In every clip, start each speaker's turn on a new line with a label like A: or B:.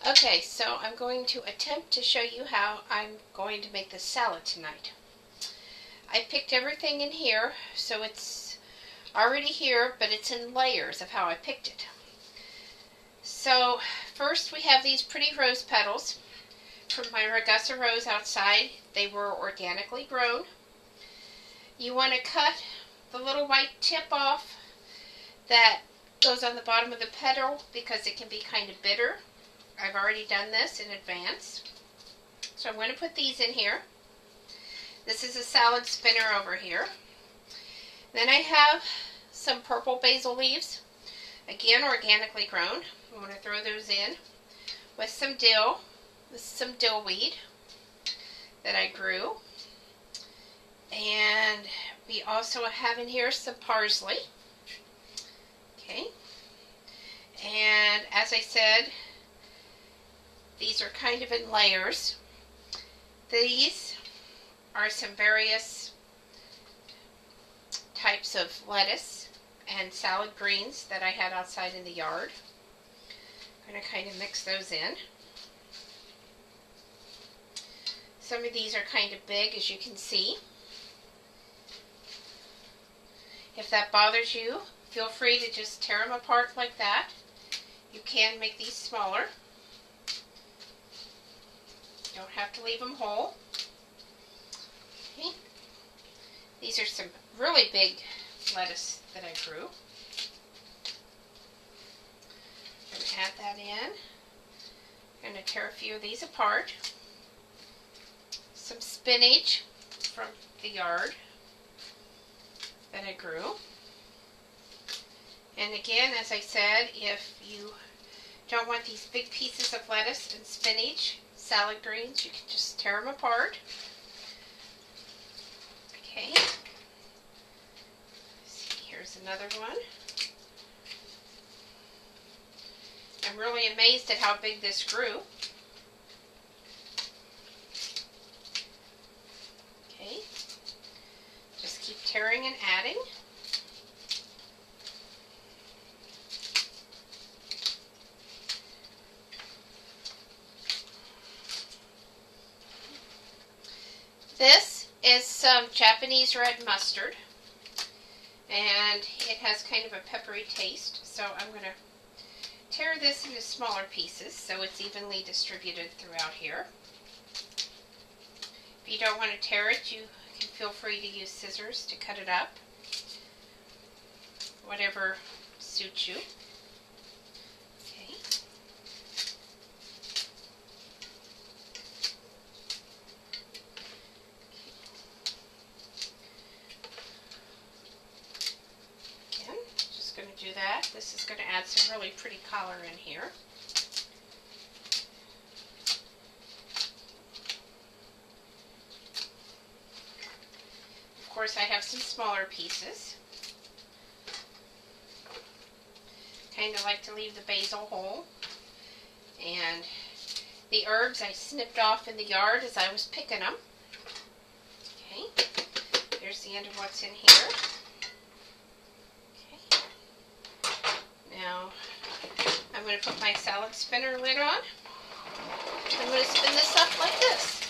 A: Okay, so I'm going to attempt to show you how I'm going to make this salad tonight. I picked everything in here, so it's already here, but it's in layers of how I picked it. So first we have these pretty rose petals from my Richerson rose outside. They were organically grown. You want to cut the little white tip off that goes on the bottom of the petal because it can be kind of bitter. I've already done this in advance. So I'm going to put these in here. This is a salad spinner over here. Then I have some purple basil leaves, again organically grown. I'm going to throw those in with some dill. This is some dill weed that I grew. And we also have in here some parsley. Okay. And as I said, these are kind of in layers. These are some various types of lettuce and salad greens that I had outside in the yard. I'm going to kind of mix those in. Some of these are kind of big, as you can see. If that bothers you, feel free to just tear them apart like that. You can make these smaller. You don't have to leave them whole. Okay. These are some really big lettuce that I grew. I'm going to add that in. I'm going to tear a few of these apart. Some spinach from the yard that I grew. And again, as I said, if you don't want these big pieces of lettuce and spinach, salad greens, you can just tear them apart. Okay. See, here's another one. I'm really amazed at how big this grew. Okay. Just keep tearing and adding. This is some Japanese red mustard, and it has kind of a peppery taste, so I'm going to tear this into smaller pieces so it's evenly distributed throughout here. If you don't want to tear it, you can feel free to use scissors to cut it up, whatever suits you. Okay. Going to do that. This is going to add some really pretty color in here. Of course, I have some smaller pieces. Kind of like to leave the basil whole. And the herbs I snipped off in the yard as I was picking them. Okay. Here's the end of what's in here. Now, I'm going to put my salad spinner lid on. I'm going to spin this up like this.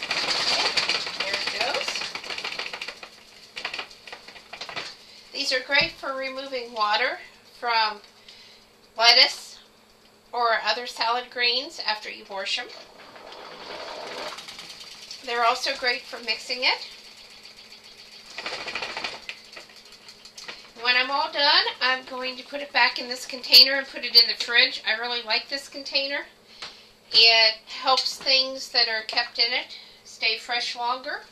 A: Okay, there it goes. These are great for removing water from lettuce or other salad greens after you wash them. They're also great for mixing it. When I'm all done, I'm going to put it back in this container and put it in the fridge. I really like this container. It helps things that are kept in it stay fresh longer.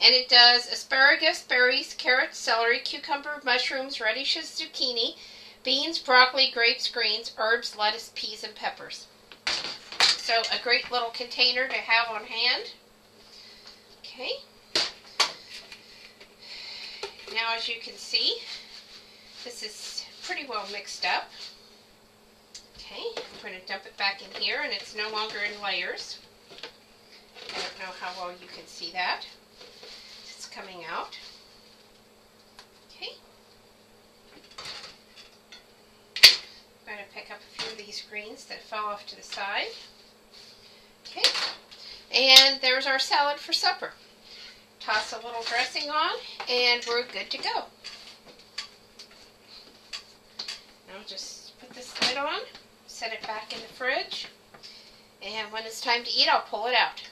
A: And it does asparagus, berries, carrots, celery, cucumber, mushrooms, radishes, zucchini, beans, broccoli, grapes, greens, herbs, lettuce, peas, and peppers. So a great little container to have on hand. Okay. Now as you can see, this is pretty well mixed up. Okay, I'm going to dump it back in here, and it's no longer in layers. I don't know how well you can see that. It's coming out. Okay. I'm going to pick up a few of these greens that fell off to the side. Okay, and there's our salad for supper. Toss a little dressing on, and we're good to go. Now just put this lid on, set it back in the fridge, and when it's time to eat, I'll pull it out.